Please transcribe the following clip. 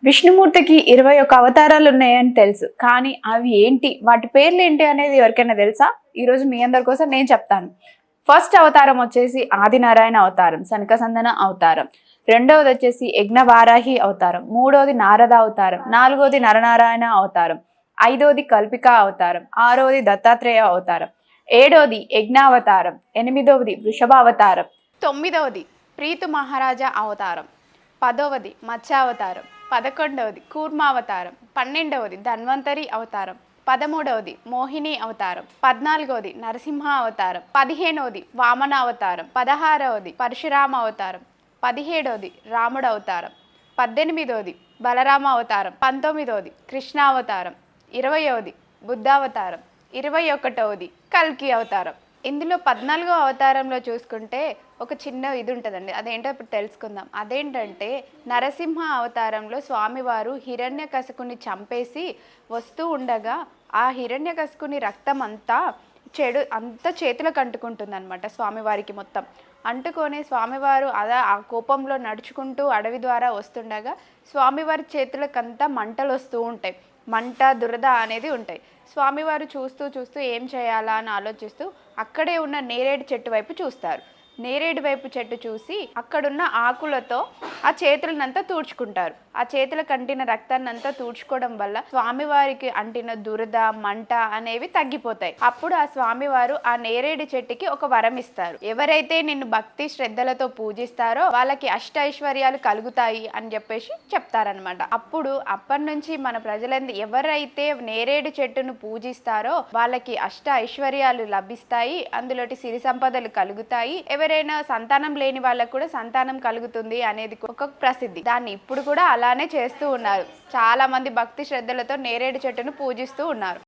విష్ణుమూర్తికి 21 అవతారాలు ఉన్నాయని తెలుసు. కానీ అవి ఏంటి? వాటి పేర్లేంటి అనేది ఎవరికైనా తెలుసా? ఈరోజు మీ అందరి కోసం నేను చెప్తాను. ఫస్ట్ అవతారం వచ్చేసి ఆదినారాయణ అవతారం, సనకసందన అవతారం. రెండవది వచ్చేసి యజ్ఞవారాహి అవతారం. మూడవది నారద అవతారం. నాలుగవది నరనారాయణ అవతారం. ఐదవది కల్పిక అవతారం. ఆరవది దత్తాత్రేయ అవతారం. ఏడవది యజ్ఞావతారం. ఎనిమిదవది వృషభ అవతారం. తొమ్మిదవది ప్రీతు మహారాజా అవతారం. పదవది మత్స్యావతారం. 11వది కూర్మావతారం. 12వది ధన్వంతరి అవతారం. 13వది మోహిని అవతారం. 14వది నరసింహ అవతారం. 15వది వామన అవతారం. 16వది పరశురామ అవతారం. 17వది రాముడు అవతారం. 18వది బలరామ అవతారం. 19వది కృష్ణ అవతారం. 20వది బుద్ధావతారం. 21వది కల్కి అవతారం. ఇందులో 14వ అవతారంలో చూసుకుంటే ఒక చిన్న ఇది ఉంటుందండి. అదేంటో ఇప్పుడు తెలుసుకుందాం. అదేంటంటే నరసింహ అవతారంలో స్వామివారు హిరణ్యకశిపుని చంపేసి వస్తూ ఉండగా ఆ హిరణ్యకశిపుని రక్తం అంతా చేతులకు అంటుకుంటుందన్నమాట. స్వామివారికి మొత్తం అంటుకొని స్వామివారు ఆ కోపంలో నడుచుకుంటూ అడవి ద్వారా వస్తుండగా స్వామివారి చేతులకంతా మంటలు వస్తూ ఉంటాయి. మంట దురద అనేది ఉంటాయి. స్వామివారు చూస్తూ చూస్తూ ఏం చేయాలా అని ఆలోచిస్తూ అక్కడే ఉన్న నేరేడు చెట్టు వైపు చూస్తారు. నేరేడు వైపు చెట్టు చూసి అక్కడున్న ఆకులతో ఆ చేతులనంతా తూడ్చుకుంటారు. ఆ చేతులకు అంటిన రక్తాన్నంతా తూడ్చుకోవడం వల్ల స్వామివారికి అంటిన దురద మంట అనేవి తగ్గిపోతాయి. అప్పుడు ఆ స్వామివారు ఆ నేరేడు చెట్టుకి ఒక వరం ఇస్తారు. ఎవరైతే నిన్ను భక్తి శ్రద్ధలతో పూజిస్తారో వాళ్ళకి అష్ట ఐశ్వర్యాలు కలుగుతాయి అని చెప్పేసి చెప్తారనమాట. అప్పటి నుంచి మన ప్రజలందరూ ఎవరైతే నేరేడు చెట్టును పూజిస్తారో వాళ్ళకి అష్ట ఐశ్వర్యాలు లభిస్తాయి. అందులోటి సిరి సంపదలు కలుగుతాయి. ఎవరైనా సంతానం లేని వాళ్ళకు కూడా సంతానం కలుగుతుంది అనేది ఒక ప్రసిద్ధి. దాన్ని ఇప్పుడు కూడా అలానే చేస్తూ ఉన్నారు. చాలా మంది భక్తి శ్రద్ధలతో నేరేడు చెట్టును పూజిస్తూ ఉన్నారు.